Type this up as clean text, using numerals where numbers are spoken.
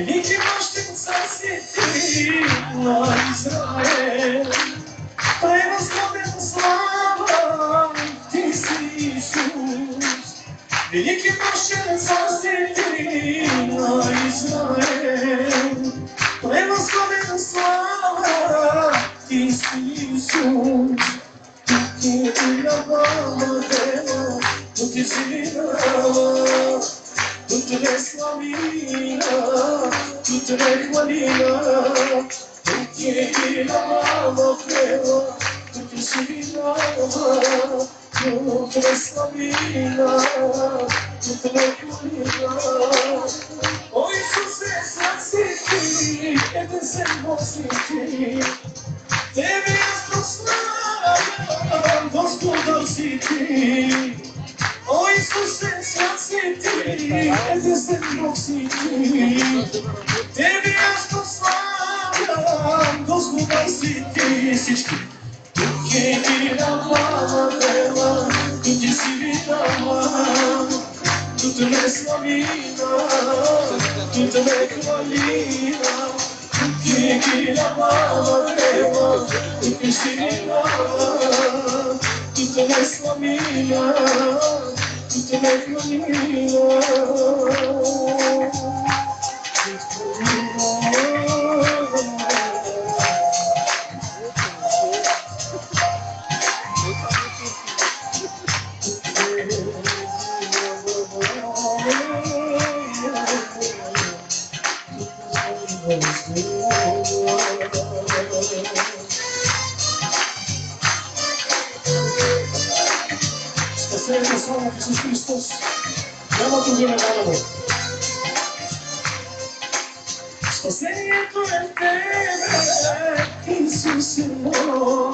Великий мощник Царь на Израиль, превосходная слава, Ты си Иисус. Великий мощник Царь на Израиль, превосходная слава, Ты си Иисус. Ты мама Дева, Ты сильна. Тут тебе славина, тут тебе хвалина, тут тебе мама пела, тут тебе сильна, тут тебе славина, тут тебе хвалина. О Иисусе, святи, это Бог святи, Тебе я прославлю, Господа святи. О Иисусе, святи, это Бог святи, Тебе я прославлю, Господа святи. Всички. Тут е мама Дева, тут е силина, тут е славина, тут е хвалина. Тут е мама Дева, тут е силина, тут е славина, тут е хвалина. Спасение слава Иисус Христос. Няма друго наградо. Спасението е в Тебе, Исусе мой.